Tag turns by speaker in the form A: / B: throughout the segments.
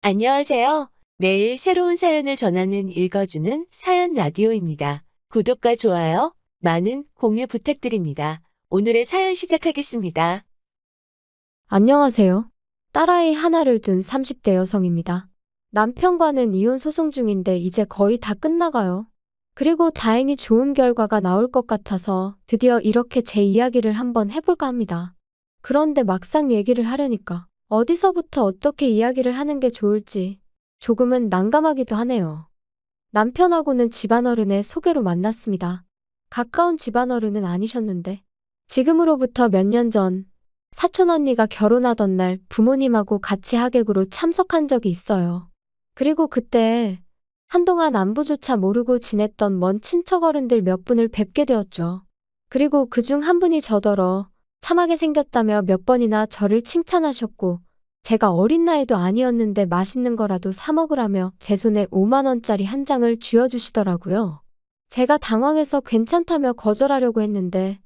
A: 안녕하세요. 매일 새로운 사연을 전하는 읽어주는 사연 라디오입니다. 구독과 좋아요, 많은 공유 부탁드립니다. 오늘의 사연 시작하겠습니다.
B: 안녕하세요. 딸아이 하나를 둔 30대 여성입니다. 남편과는 이혼 소송 중인데 이제 거의 다 끝나가요. 그리고 다행히 좋은 결과가 나올 것 같아서 드디어 이렇게 제 이야기를 한번 해볼까 합니다. 그런데 막상 얘기를 하려니까 어디서부터 어떻게 이야기를 하는 게 좋을지 조금은 난감하기도 하네요. 남편하고는 집안어른의 소개로 만났습니다. 가까운 집안어른은 아니셨는데 지금으로부터 몇 년 전 사촌 언니가 결혼하던 날 부모님하고 같이 하객으로 참석한 적이 있어요. 그리고 그때 한동안 안부조차 모르고 지냈던 먼 친척 어른들 몇 분을 뵙게 되었죠. 그리고 그중 한 분이 저더러 참하게 생겼다며 몇 번이나 저를 칭찬하셨고 제가 어린 나이도 아니었는데 맛있는 거라도 사 먹으라며 제 손에 5만 원짜리 한 장을 쥐어주시더라고요. 제가 당황해서 괜찮다며 거절하려고 했는데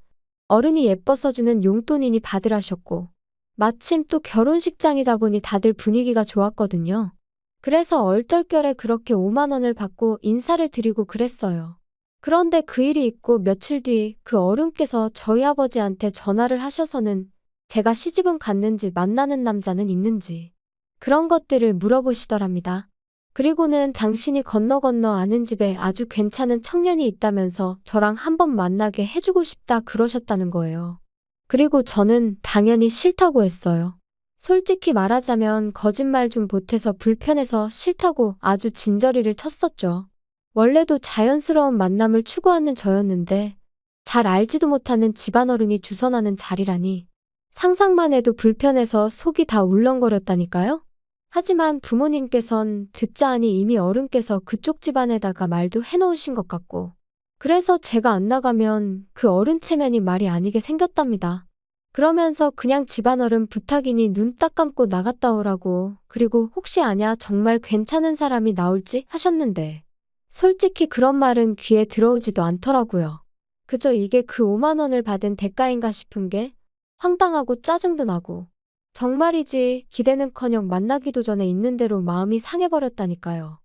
B: 어른이 예뻐서 주는 용돈이니 받으라셨고 마침 또 결혼식장이다 보니 다들 분위기가 좋았거든요. 그래서 얼떨결에 그렇게 5만 원을 받고 인사를 드리고 그랬어요. 그런데 그 일이 있고 며칠 뒤 그 어른께서 저희 아버지한테 전화를 하셔서는 제가 시집은 갔는지 만나는 남자는 있는지 그런 것들을 물어보시더랍니다. 그리고는 당신이 건너 아는 집에 아주 괜찮은 청년이 있다면서 저랑 한번 만나게 해주고 싶다 그러셨다는 거예요. 그리고 저는 당연히 싫다고 했어요. 솔직히 말하자면 거짓말 좀 보태서 불편해서 싫다고 아주 진저리를 쳤었죠. 원래도 자연스러운 만남을 추구하는 저였는데 잘 알지도 못하는 집안어른이 주선하는 자리라니 상상만 해도 불편해서 속이 다 울렁거렸다니까요. 하지만 부모님께선 듣자 하니 이미 어른께서 그쪽 집안에다가 말도 해놓으신 것 같고 그래서 제가 안 나가면 그 어른 체면이 말이 아니게 생겼답니다. 그러면서 그냥 집안어른 부탁이니 눈 딱 감고 나갔다 오라고 그리고 혹시 아냐 정말 괜찮은 사람이 나올지 하셨는데 솔직히 그런 말은 귀에 들어오지도 않더라고요. 그저 이게 그 5만 원을 받은 대가인가 싶은 게 황당하고 짜증도 나고 정말이지 기대는커녕 만나기도 전에 있는 대로 마음이 상해버렸다니까요.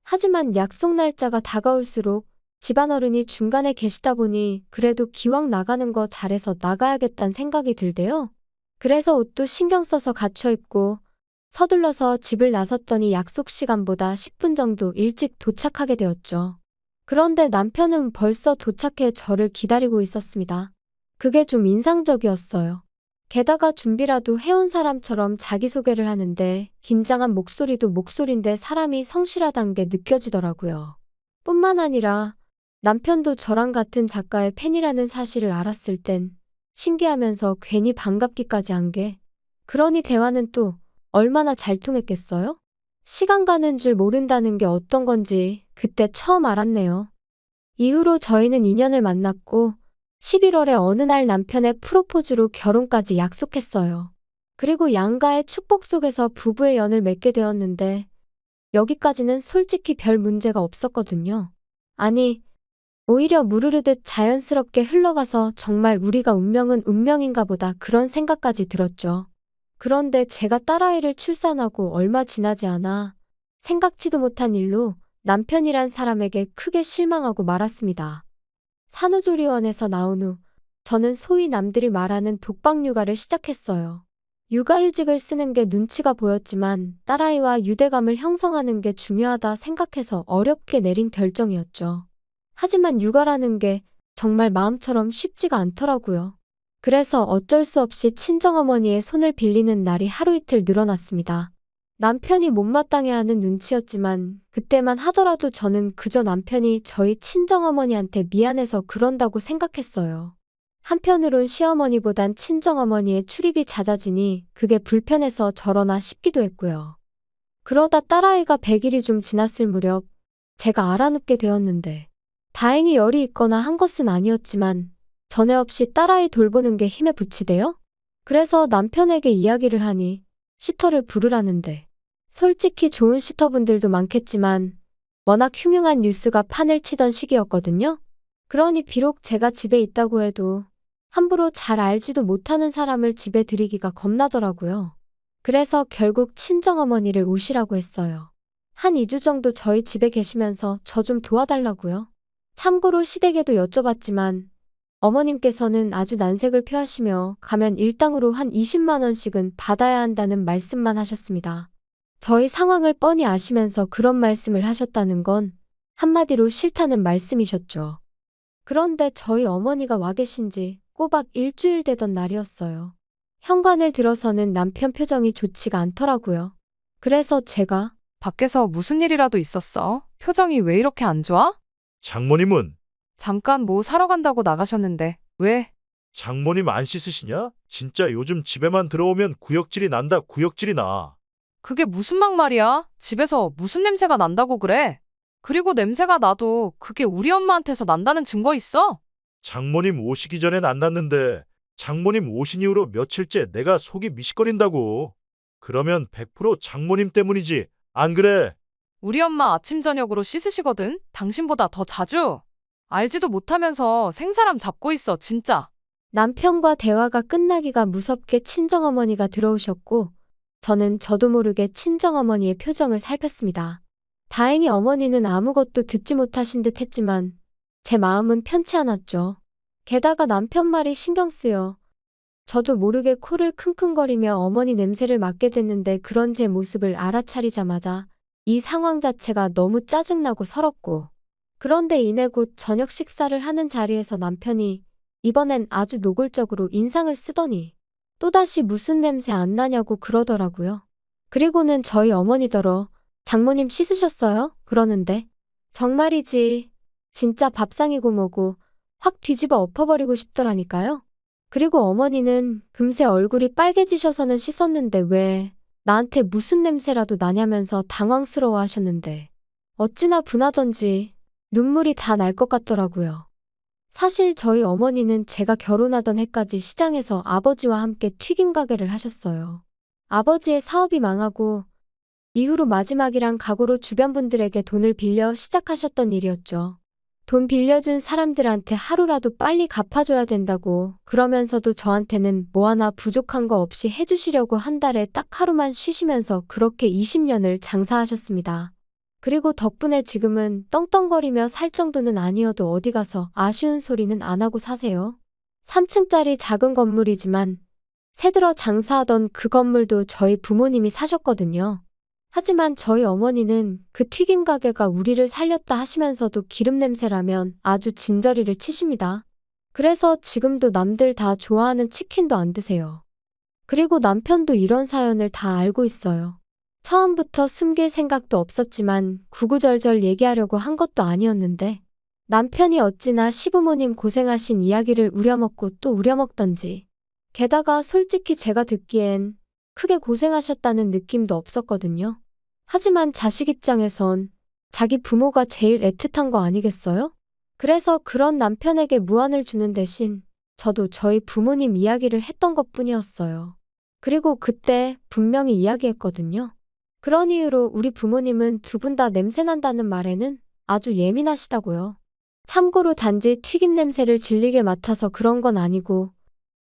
B: 하지만 약속 날짜가 다가올수록 집안어른이 중간에 계시다 보니 그래도 기왕 나가는 거 잘해서 나가야겠다는 생각이 들대요. 그래서 옷도 신경 써서 갖춰 입고 서둘러서 집을 나섰더니 약속 시간보다 10분 정도 일찍 도착하게 되었죠. 그런데 남편은 벌써 도착해 저를 기다리고 있었습니다. 그게 좀 인상적이었어요. 게다가 준비라도 해온 사람처럼 자기소개를 하는데 긴장한 목소리도 목소리인데 사람이 성실하단 게 느껴지더라고요. 뿐만 아니라 남편도 저랑 같은 작가의 팬이라는 사실을 알았을 땐 신기하면서 괜히 반갑기까지 한 게 그러니 대화는 또 얼마나 잘 통했겠어요? 시간 가는 줄 모른다는 게 어떤 건지 그때 처음 알았네요. 이후로 저희는 인연을 만났고 11월에 어느 날 남편의 프로포즈로 결혼까지 약속했어요. 그리고 양가의 축복 속에서 부부의 연을 맺게 되었는데 여기까지는 솔직히 별 문제가 없었거든요. 아니, 오히려 무르르듯 자연스럽게 흘러가서 정말 우리가 운명은 운명인가 보다 그런 생각까지 들었죠. 그런데 제가 딸아이를 출산하고 얼마 지나지 않아 생각지도 못한 일로 남편이란 사람에게 크게 실망하고 말았습니다. 산후조리원에서 나온 후 저는 소위 남들이 말하는 독박 육아를 시작했어요. 육아휴직을 쓰는 게 눈치가 보였지만 딸아이와 유대감을 형성하는 게 중요하다 생각해서 어렵게 내린 결정이었죠. 하지만 육아라는 게 정말 마음처럼 쉽지가 않더라고요. 그래서 어쩔 수 없이 친정어머니의 손을 빌리는 날이 하루 이틀 늘어났습니다. 남편이 못마땅해하는 눈치였지만 그때만 하더라도 저는 그저 남편이 저희 친정어머니한테 미안해서 그런다고 생각했어요. 한편으론 시어머니보단 친정어머니의 출입이 잦아지니 그게 불편해서 저러나 싶기도 했고요. 그러다 딸아이가 100일이 좀 지났을 무렵 제가 알아눕게 되었는데 다행히 열이 있거나 한 것은 아니었지만 전에 없이 딸아이 돌보는 게 힘에 부치대요? 그래서 남편에게 이야기를 하니 시터를 부르라는데 솔직히 좋은 시터분들도 많겠지만 워낙 흉흉한 뉴스가 판을 치던 시기였거든요. 그러니 비록 제가 집에 있다고 해도 함부로 잘 알지도 못하는 사람을 집에 들이기가 겁나더라고요. 그래서 결국 친정어머니를 오시라고 했어요. 한 2주 정도 저희 집에 계시면서 저 좀 도와달라고요. 참고로 시댁에도 여쭤봤지만 어머님께서는 아주 난색을 표하시며 가면 일당으로 한 20만 원씩은 받아야 한다는 말씀만 하셨습니다. 저희 상황을 뻔히 아시면서 그런 말씀을 하셨다는 건 한마디로 싫다는 말씀이셨죠. 그런데 저희 어머니가 와 계신 지 꼬박 일주일 되던 날이었어요. 현관을 들어서는 남편 표정이 좋지가 않더라고요. 그래서 제가
C: 밖에서 무슨 일이라도 있었어? 표정이 왜 이렇게 안 좋아?
D: 장모님은
C: 잠깐 뭐 사러 간다고 나가셨는데, 왜?
D: 장모님 안 씻으시냐? 진짜 요즘 집에만 들어오면 구역질이 난다 구역질이 나.
C: 그게 무슨 막말이야? 집에서 무슨 냄새가 난다고 그래? 그리고 냄새가 나도 그게 우리 엄마한테서 난다는 증거 있어?
D: 장모님 오시기 전엔 안 났는데 장모님 오신 이후로 며칠째 내가 속이 미식거린다고. 그러면 100% 장모님 때문이지. 안 그래?
C: 우리 엄마 아침 저녁으로 씻으시거든? 당신보다 더 자주? 알지도 못하면서 생사람 잡고 있어, 진짜.
B: 남편과 대화가 끝나기가 무섭게 친정어머니가 들어오셨고 저는 저도 모르게 친정어머니의 표정을 살폈습니다. 다행히 어머니는 아무것도 듣지 못하신 듯 했지만 제 마음은 편치 않았죠. 게다가 남편 말이 신경 쓰여 저도 모르게 코를 킁킁거리며 어머니 냄새를 맡게 됐는데 그런 제 모습을 알아차리자마자 이 상황 자체가 너무 짜증나고 서럽고 그런데 이내 곧 저녁 식사를 하는 자리에서 남편이 이번엔 아주 노골적으로 인상을 쓰더니 또다시 무슨 냄새 안 나냐고 그러더라고요. 그리고는 저희 어머니더러 장모님 씻으셨어요? 그러는데 정말이지 진짜 밥상이고 뭐고 확 뒤집어 엎어버리고 싶더라니까요. 그리고 어머니는 금세 얼굴이 빨개지셔서는 씻었는데 왜 나한테 무슨 냄새라도 나냐면서 당황스러워 하셨는데 어찌나 분하던지 눈물이 다 날 것 같더라고요. 사실 저희 어머니는 제가 결혼하던 해까지 시장에서 아버지와 함께 튀김 가게를 하셨어요. 아버지의 사업이 망하고 이후로 마지막이란 각오로 주변 분들에게 돈을 빌려 시작하셨던 일이었죠. 돈 빌려준 사람들한테 하루라도 빨리 갚아줘야 된다고 그러면서도 저한테는 뭐 하나 부족한 거 없이 해주시려고 한 달에 딱 하루만 쉬시면서 그렇게 20년을 장사하셨습니다. 그리고 덕분에 지금은 떵떵거리며 살 정도는 아니어도 어디 가서 아쉬운 소리는 안 하고 사세요. 3층짜리 작은 건물이지만 새들어 장사하던 그 건물도 저희 부모님이 사셨거든요. 하지만 저희 어머니는 그 튀김 가게가 우리를 살렸다 하시면서도 기름 냄새라면 아주 진저리를 치십니다. 그래서 지금도 남들 다 좋아하는 치킨도 안 드세요. 그리고 남편도 이런 사연을 다 알고 있어요. 처음부터 숨길 생각도 없었지만 구구절절 얘기하려고 한 것도 아니었는데 남편이 어찌나 시부모님 고생하신 이야기를 우려먹고 또 우려먹던지 게다가 솔직히 제가 듣기엔 크게 고생하셨다는 느낌도 없었거든요. 하지만 자식 입장에선 자기 부모가 제일 애틋한 거 아니겠어요? 그래서 그런 남편에게 무안을 주는 대신 저도 저희 부모님 이야기를 했던 것뿐이었어요. 그리고 그때 분명히 이야기했거든요. 그런 이유로 우리 부모님은 두 분 다 냄새난다는 말에는 아주 예민하시다고요. 참고로 단지 튀김 냄새를 질리게 맡아서 그런 건 아니고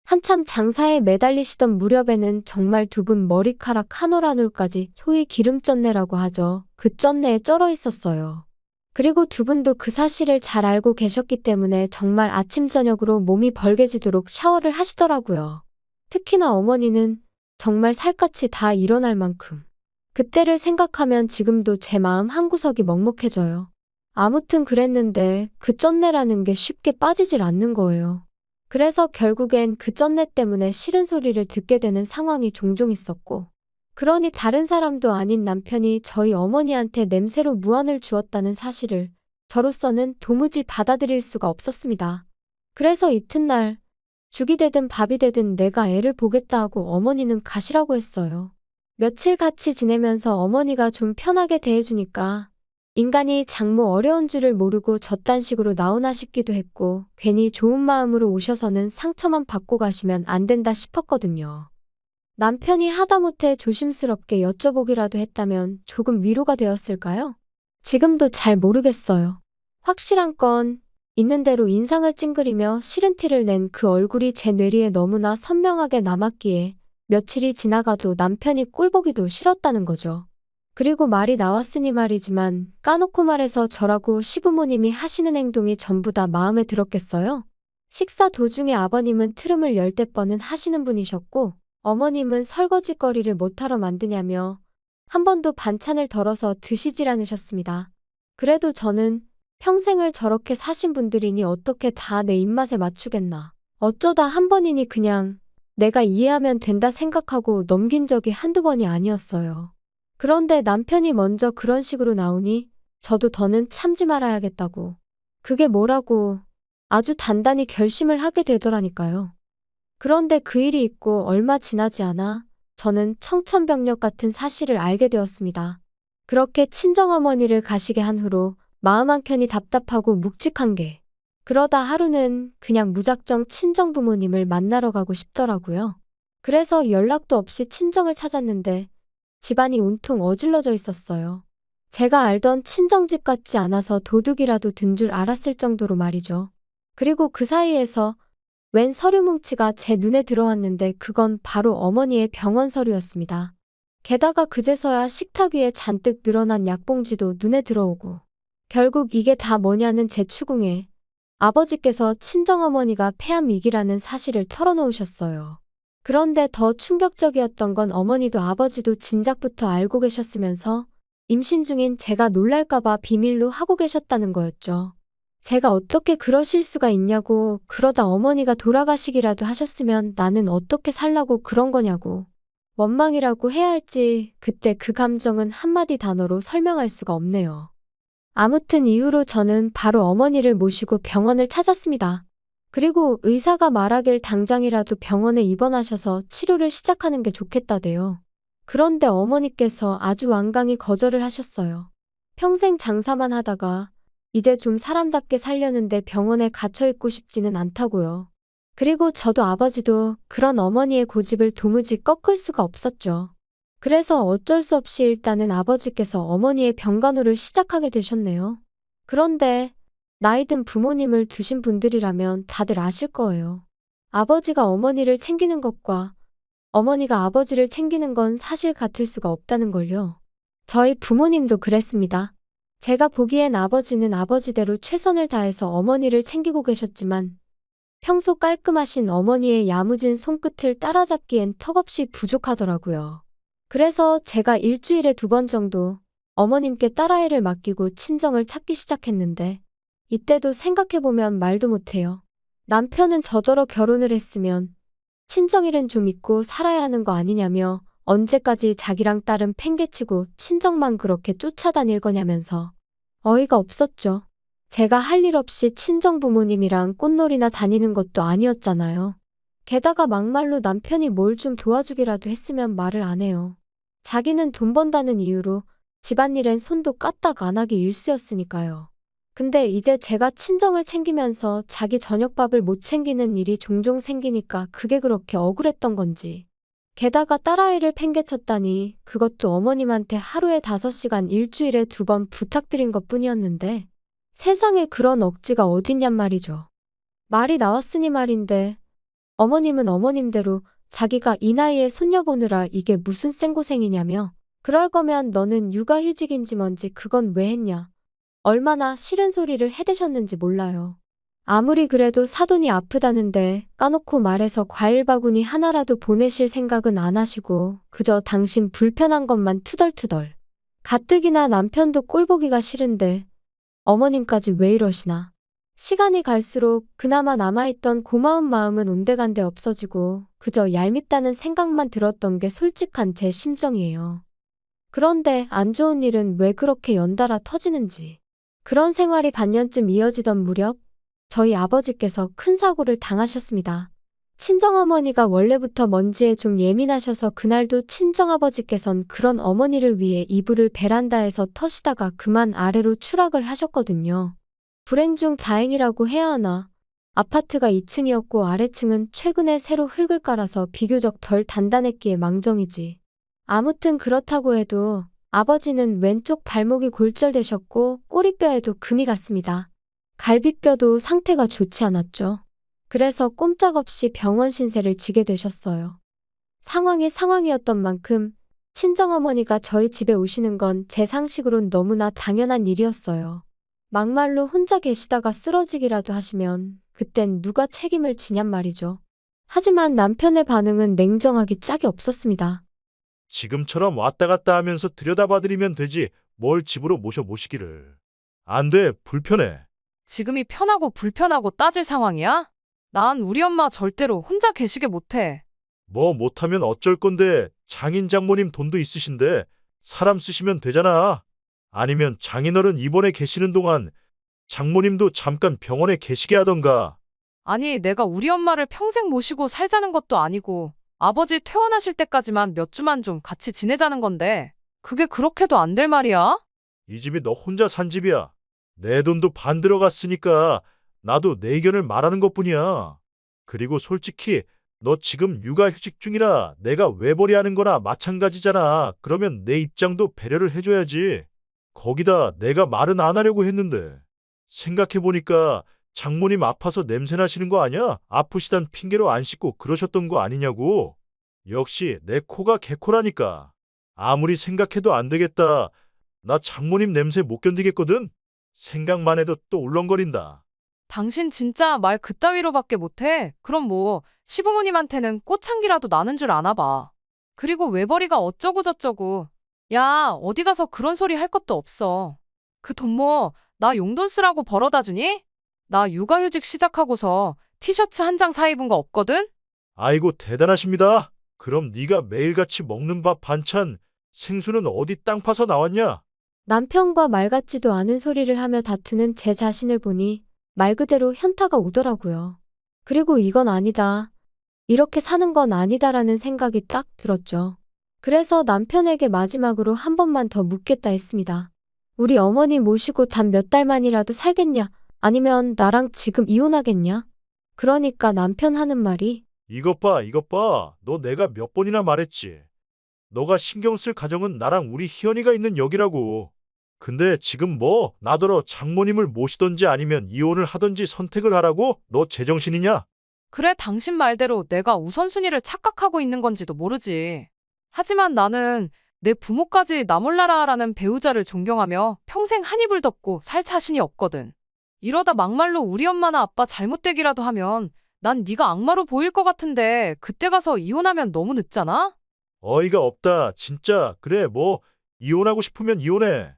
B: 한참 장사에 매달리시던 무렵에는 정말 두 분 머리카락 한 올 한 올까지 소위 기름쩐내라고 하죠. 그 쩐내에 쩔어 있었어요. 그리고 두 분도 그 사실을 잘 알고 계셨기 때문에 정말 아침 저녁으로 몸이 벌게지도록 샤워를 하시더라고요. 특히나 어머니는 정말 살갗이 다 일어날 만큼. 그때를 생각하면 지금도 제 마음 한구석이 먹먹해져요. 아무튼 그랬는데 그 쩐내라는 게 쉽게 빠지질 않는 거예요. 그래서 결국엔 그 쩐내 때문에 싫은 소리를 듣게 되는 상황이 종종 있었고 그러니 다른 사람도 아닌 남편이 저희 어머니한테 냄새로 무안을 주었다는 사실을 저로서는 도무지 받아들일 수가 없었습니다. 그래서 이튿날 죽이 되든 밥이 되든 내가 애를 보겠다 하고 어머니는 가시라고 했어요. 며칠 같이 지내면서 어머니가 좀 편하게 대해주니까 인간이 장모 어려운 줄을 모르고 저딴 식으로 나오나 싶기도 했고 괜히 좋은 마음으로 오셔서는 상처만 받고 가시면 안 된다 싶었거든요. 남편이 하다못해 조심스럽게 여쭤보기라도 했다면 조금 위로가 되었을까요? 지금도 잘 모르겠어요. 확실한 건 있는 대로 인상을 찡그리며 싫은 티를 낸 그 얼굴이 제 뇌리에 너무나 선명하게 남았기에 며칠이 지나가도 남편이 꼴보기도 싫었다는 거죠. 그리고 말이 나왔으니 말이지만 까놓고 말해서 저라고 시부모님이 하시는 행동이 전부 다 마음에 들었겠어요? 식사 도중에 아버님은 트름을 열대 뻔은 하시는 분이셨고 어머님은 설거지거리를 못하러 만드냐며 한 번도 반찬을 덜어서 드시질 않으셨습니다. 그래도 저는 평생을 저렇게 사신 분들이니 어떻게 다 내 입맛에 맞추겠나. 어쩌다 한 번이니 그냥 내가 이해하면 된다 생각하고 넘긴 적이 한두 번이 아니었어요. 그런데 남편이 먼저 그런 식으로 나오니 저도 더는 참지 말아야겠다고. 그게 뭐라고 아주 단단히 결심을 하게 되더라니까요. 그런데 그 일이 있고 얼마 지나지 않아 저는 청천벽력 같은 사실을 알게 되었습니다. 그렇게 친정어머니를 가시게 한 후로 마음 한켠이 답답하고 묵직한 게 그러다 하루는 그냥 무작정 친정부모님을 만나러 가고 싶더라고요. 그래서 연락도 없이 친정을 찾았는데 집안이 온통 어질러져 있었어요. 제가 알던 친정집 같지 않아서 도둑이라도 든 줄 알았을 정도로 말이죠. 그리고 그 사이에서 웬 서류 뭉치가 제 눈에 들어왔는데 그건 바로 어머니의 병원 서류였습니다. 게다가 그제서야 식탁 위에 잔뜩 늘어난 약봉지도 눈에 들어오고 결국 이게 다 뭐냐는 제 추궁에 아버지께서 친정어머니가 폐암위기라는 사실을 털어놓으셨어요. 그런데 더 충격적이었던 건 어머니도 아버지도 진작부터 알고 계셨으면서 임신 중인 제가 놀랄까봐 비밀로 하고 계셨다는 거였죠. 제가 어떻게 그러실 수가 있냐고, 그러다 어머니가 돌아가시기라도 하셨으면 나는 어떻게 살라고 그런 거냐고. 원망이라고 해야 할지 그때 그 감정은 한마디 단어로 설명할 수가 없네요. 아무튼 이후로 저는 바로 어머니를 모시고 병원을 찾았습니다. 그리고 의사가 말하길 당장이라도 병원에 입원하셔서 치료를 시작하는 게 좋겠다대요. 그런데 어머니께서 아주 완강히 거절을 하셨어요. 평생 장사만 하다가 이제 좀 사람답게 살려는데 병원에 갇혀있고 싶지는 않다고요. 그리고 저도 아버지도 그런 어머니의 고집을 도무지 꺾을 수가 없었죠. 그래서 어쩔 수 없이 일단은 아버지께서 어머니의 병간호를 시작하게 되셨네요. 그런데 나이 든 부모님을 두신 분들이라면 다들 아실 거예요. 아버지가 어머니를 챙기는 것과 어머니가 아버지를 챙기는 건 사실 같을 수가 없다는 걸요. 저희 부모님도 그랬습니다. 제가 보기엔 아버지는 아버지대로 최선을 다해서 어머니를 챙기고 계셨지만 평소 깔끔하신 어머니의 야무진 손끝을 따라잡기엔 턱없이 부족하더라고요. 그래서 제가 일주일에 2번 정도 어머님께 딸아이를 맡기고 친정을 찾기 시작했는데 이때도 생각해보면 말도 못해요. 남편은 저더러 결혼을 했으면 친정일은 좀 잊고 살아야 하는 거 아니냐며 언제까지 자기랑 딸은 팽개치고 친정만 그렇게 쫓아다닐 거냐면서 어이가 없었죠. 제가 할 일 없이 친정 부모님이랑 꽃놀이나 다니는 것도 아니었잖아요. 게다가 막말로 남편이 뭘 좀 도와주기라도 했으면 말을 안 해요. 자기는 돈 번다는 이유로 집안일엔 손도 까딱 안 하기 일쑤였으니까요. 근데 이제 제가 친정을 챙기면서 자기 저녁밥을 못 챙기는 일이 종종 생기니까 그게 그렇게 억울했던 건지. 게다가 딸아이를 팽개쳤다니 그것도 어머님한테 하루에 5시간 일주일에 2번 부탁드린 것뿐이었는데 세상에 그런 억지가 어딨냔 말이죠. 말이 나왔으니 말인데 어머님은 어머님대로 자기가 이 나이에 손녀 보느라 이게 무슨 생고생이냐며 그럴 거면 너는 육아휴직인지 뭔지 그건 왜 했냐. 얼마나 싫은 소리를 해대셨는지 몰라요. 아무리 그래도 사돈이 아프다는데 까놓고 말해서 과일 바구니 하나라도 보내실 생각은 안 하시고 그저 당신 불편한 것만 투덜투덜. 가뜩이나 남편도 꼴보기가 싫은데 어머님까지 왜 이러시나. 시간이 갈수록 그나마 남아있던 고마운 마음은 온데간데 없어지고 그저 얄밉다는 생각만 들었던 게 솔직한 제 심정이에요. 그런데 안 좋은 일은 왜 그렇게 연달아 터지는지. 그런 생활이 반년쯤 이어지던 무렵 저희 아버지께서 큰 사고를 당하셨습니다. 친정어머니가 원래부터 먼지에 좀 예민하셔서 그날도 친정아버지께선 그런 어머니를 위해 이불을 베란다에서 터시다가 그만 아래로 추락을 하셨거든요. 불행 중 다행이라고 해야 하나. 아파트가 2층이었고 아래층은 최근에 새로 흙을 깔아서 비교적 덜 단단했기에 망정이지. 아무튼 그렇다고 해도 아버지는 왼쪽 발목이 골절되셨고 꼬리뼈에도 금이 갔습니다. 갈비뼈도 상태가 좋지 않았죠. 그래서 꼼짝없이 병원 신세를 지게 되셨어요. 상황이 상황이었던 만큼 친정어머니가 저희 집에 오시는 건 제 상식으론 너무나 당연한 일이었어요. 막말로 혼자 계시다가 쓰러지기라도 하시면 그땐 누가 책임을 지냔 말이죠. 하지만 남편의 반응은 냉정하기 짝이 없었습니다.
D: 지금처럼 왔다 갔다 하면서 들여다봐드리면 되지 뭘 집으로 모시기를. 안 돼, 불편해.
C: 지금이 편하고 불편하고 따질 상황이야? 난 우리 엄마 절대로 혼자 계시게 못해.
D: 뭐 못하면 어쩔 건데 장인 장모님 돈도 있으신데 사람 쓰시면 되잖아. 아니면 장인어른 입원해 계시는 동안 장모님도 잠깐 병원에 계시게 하던가.
C: 아니, 내가 우리 엄마를 평생 모시고 살자는 것도 아니고 아버지 퇴원하실 때까지만 몇 주만 좀 같이 지내자는 건데 그게 그렇게도 안 될 말이야?
D: 이 집이 너 혼자 산 집이야. 내 돈도 반 들어갔으니까 나도 내 의견을 말하는 것뿐이야. 그리고 솔직히 너 지금 육아휴직 중이라 내가 외벌이하는 거나 마찬가지잖아. 그러면 내 입장도 배려를 해줘야지. 거기다 내가 말은 안 하려고 했는데. 생각해보니까 장모님 아파서 냄새 나시는 거 아니야? 아프시단 핑계로 안 씻고 그러셨던 거 아니냐고. 역시 내 코가 개코라니까. 아무리 생각해도 안 되겠다. 나 장모님 냄새 못 견디겠거든? 생각만 해도 또 울렁거린다.
C: 당신 진짜 말 그따위로밖에 못해? 그럼 뭐 시부모님한테는 꽃향기라도 나는 줄 아나 봐. 그리고 외벌이가 어쩌고 저쩌고. 야, 어디 가서 그런 소리 할 것도 없어. 그 돈 뭐 나 용돈 쓰라고 벌어다 주니? 나 육아휴직 시작하고서 티셔츠 한 장 사 입은 거 없거든?
D: 아이고 대단하십니다. 그럼 네가 매일같이 먹는 밥 반찬 생수는 어디 땅 파서 나왔냐?
B: 남편과 말 같지도 않은 소리를 하며 다투는 제 자신을 보니 말 그대로 현타가 오더라고요. 그리고 이건 아니다. 이렇게 사는 건 아니다라는 생각이 딱 들었죠. 그래서 남편에게 마지막으로 한 번만 더 묻겠다 했습니다. 우리 어머니 모시고 단 몇 달만이라도 살겠냐? 아니면 나랑 지금 이혼하겠냐? 그러니까 남편 하는 말이
D: 이것 봐, 이것 봐. 너 내가 몇 번이나 말했지. 너가 신경 쓸 가정은 나랑 우리 희연이가 있는 여기라고. 근데 지금 뭐 나더러 장모님을 모시던지 아니면 이혼을 하던지 선택을 하라고? 너 제정신이냐?
C: 그래, 당신 말대로 내가 우선순위를 착각하고 있는 건지도 모르지. 하지만 나는 내 부모까지 나 몰라라라는 배우자를 존경하며 평생 한 이불 덮고 살 자신이 없거든. 이러다 막말로 우리 엄마나 아빠 잘못되기라도 하면 난 네가 악마로 보일 것 같은데 그때 가서 이혼하면 너무 늦잖아?
D: 어이가 없다. 진짜. 그래 뭐 이혼하고 싶으면 이혼해.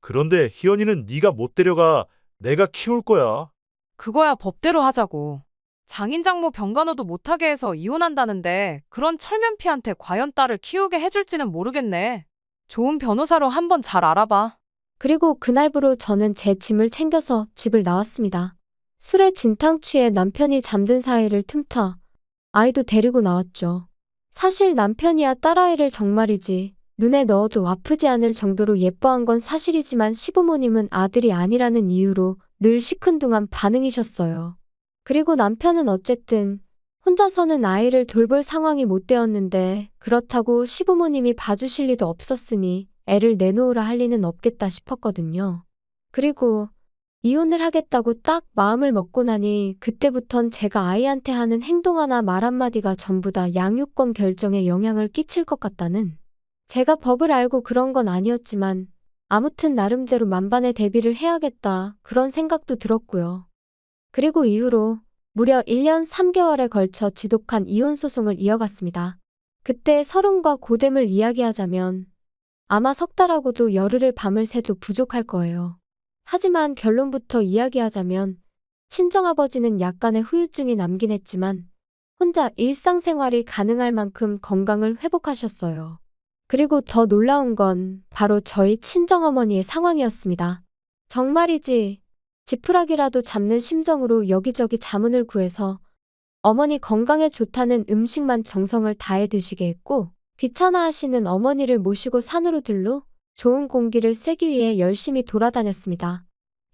D: 그런데 희연이는 네가 못 데려가. 내가 키울 거야.
C: 그거야 법대로 하자고. 장인장모 병간호도 못하게 해서 이혼한다는데 그런 철면피한테 과연 딸을 키우게 해줄지는 모르겠네. 좋은 변호사로 한번 잘 알아봐.
B: 그리고 그날부로 저는 제 짐을 챙겨서 집을 나왔습니다. 술에 진탕 취해 남편이 잠든 사이를 틈타 아이도 데리고 나왔죠. 사실 남편이야 딸아이를 정말이지 눈에 넣어도 아프지 않을 정도로 예뻐한 건 사실이지만 시부모님은 아들이 아니라는 이유로 늘 시큰둥한 반응이셨어요. 그리고 남편은 어쨌든 혼자서는 아이를 돌볼 상황이 못 되었는데 그렇다고 시부모님이 봐주실 리도 없었으니 애를 내놓으라 할 리는 없겠다 싶었거든요. 그리고 이혼을 하겠다고 딱 마음을 먹고 나니 그때부턴 제가 아이한테 하는 행동 하나 말 한마디가 전부 다 양육권 결정에 영향을 끼칠 것 같다는 제가 법을 알고 그런 건 아니었지만 아무튼 나름대로 만반의 대비를 해야겠다 그런 생각도 들었고요. 그리고 이후로 무려 1년 3개월에 걸쳐 지독한 이혼 소송을 이어갔습니다. 그때 서름과 고됨을 이야기하자면 아마 석 달하고도 열흘을 밤을 새도 부족할 거예요. 하지만 결론부터 이야기하자면 친정아버지는 약간의 후유증이 남긴 했지만 혼자 일상생활이 가능할 만큼 건강을 회복하셨어요. 그리고 더 놀라운 건 바로 저희 친정어머니의 상황이었습니다. 정말이지 지푸라기라도 잡는 심정으로 여기저기 자문을 구해서 어머니 건강에 좋다는 음식만 정성을 다해 드시게 했고 귀찮아하시는 어머니를 모시고 산으로 들러 좋은 공기를 쐬기 위해 열심히 돌아다녔습니다.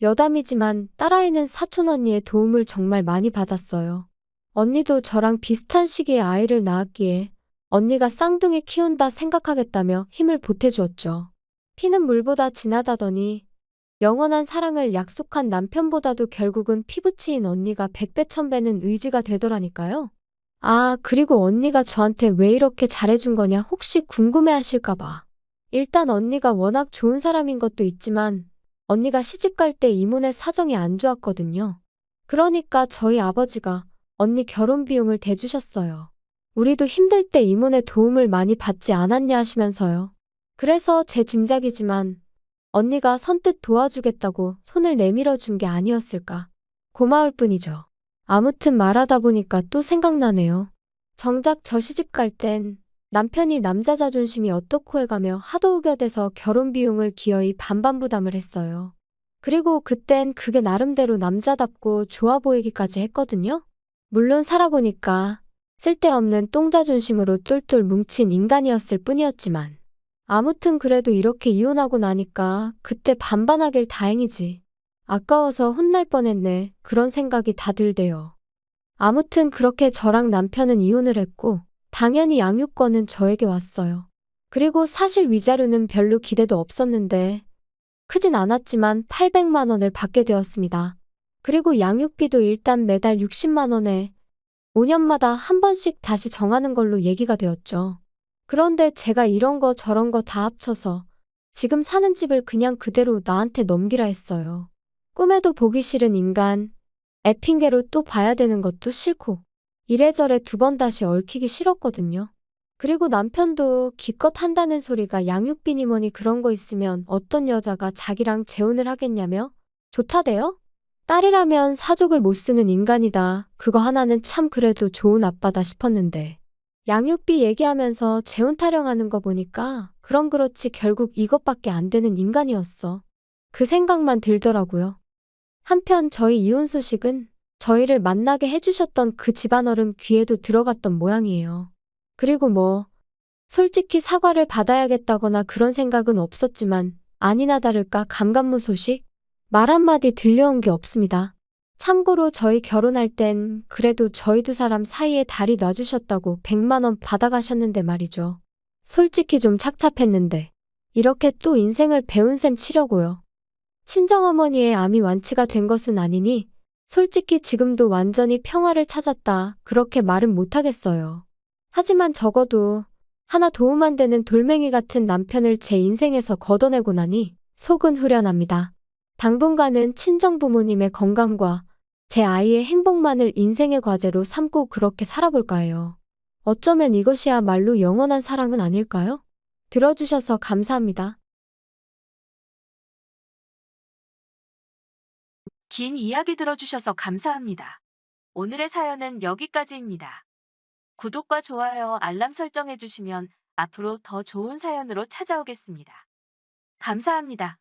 B: 여담이지만 딸아이는 사촌 언니의 도움을 정말 많이 받았어요. 언니도 저랑 비슷한 시기에 아이를 낳았기에 언니가 쌍둥이 키운다 생각하겠다며 힘을 보태주었죠. 피는 물보다 진하다더니 영원한 사랑을 약속한 남편보다도 결국은 피부치인 언니가 100배 1000배는 의지가 되더라니까요. 아, 그리고 언니가 저한테 왜 이렇게 잘해준 거냐 혹시 궁금해 하실까봐. 일단 언니가 워낙 좋은 사람인 것도 있지만 언니가 시집 갈 때 이모네 사정이 안 좋았거든요. 그러니까 저희 아버지가 언니 결혼 비용을 대주셨어요. 우리도 힘들 때 이모네 도움을 많이 받지 않았냐 하시면서요. 그래서 제 짐작이지만 언니가 선뜻 도와주겠다고 손을 내밀어 준 게 아니었을까. 고마울 뿐이죠. 아무튼 말하다 보니까 또 생각나네요. 정작 저 시집 갈 땐 남편이 남자 자존심이 어떻고 해가며 하도 우겨대서 결혼 비용을 기어이 반반 부담을 했어요. 그리고 그땐 그게 나름대로 남자답고 좋아 보이기까지 했거든요. 물론 살아보니까 쓸데없는 똥자존심으로 똘똘 뭉친 인간이었을 뿐이었지만 아무튼 그래도 이렇게 이혼하고 나니까 그때 반반하길 다행이지. 아까워서 혼날 뻔했네. 그런 생각이 다 들대요. 아무튼 그렇게 저랑 남편은 이혼을 했고 당연히 양육권은 저에게 왔어요. 그리고 사실 위자료는 별로 기대도 없었는데 크진 않았지만 800만 원을 받게 되었습니다. 그리고 양육비도 일단 매달 60만 원에 5년마다 한 번씩 다시 정하는 걸로 얘기가 되었죠. 그런데 제가 이런 거 저런 거 다 합쳐서 지금 사는 집을 그냥 그대로 나한테 넘기라 했어요. 꿈에도 보기 싫은 인간, 애 핑계로 또 봐야 되는 것도 싫고 이래저래 두 번 다시 얽히기 싫었거든요. 그리고 남편도 기껏 한다는 소리가 양육비니 뭐니 그런 거 있으면 어떤 여자가 자기랑 재혼을 하겠냐며? 좋다대요? 딸이라면 사족을 못 쓰는 인간이다. 그거 하나는 참 그래도 좋은 아빠다 싶었는데. 양육비 얘기하면서 재혼 타령하는 거 보니까 그럼 그렇지 결국 이것밖에 안 되는 인간이었어. 그 생각만 들더라고요. 한편 저희 이혼 소식은 저희를 만나게 해주셨던 그 집안어른 귀에도 들어갔던 모양이에요. 그리고 솔직히 사과를 받아야겠다거나 그런 생각은 없었지만 아니나 다를까 감감무 소식? 말 한마디 들려온 게 없습니다. 참고로 저희 결혼할 땐 그래도 저희 두 사람 사이에 다리 놔주셨다고 100만 원 받아가셨는데 말이죠. 솔직히 좀 착잡했는데 이렇게 또 인생을 배운 셈 치려고요. 친정어머니의 암이 완치가 된 것은 아니니 솔직히 지금도 완전히 평화를 찾았다 그렇게 말은 못하겠어요. 하지만 적어도 하나 도움 안 되는 돌멩이 같은 남편을 제 인생에서 걷어내고 나니 속은 후련합니다. 당분간은 친정부모님의 건강과 제 아이의 행복만을 인생의 과제로 삼고 그렇게 살아볼까 해요. 어쩌면 이것이야말로 영원한 사랑은 아닐까요? 들어주셔서 감사합니다.
A: 긴 이야기 들어주셔서 감사합니다. 오늘의 사연은 여기까지입니다. 구독과 좋아요, 알람 설정해주시면 앞으로 더 좋은 사연으로 찾아오겠습니다. 감사합니다.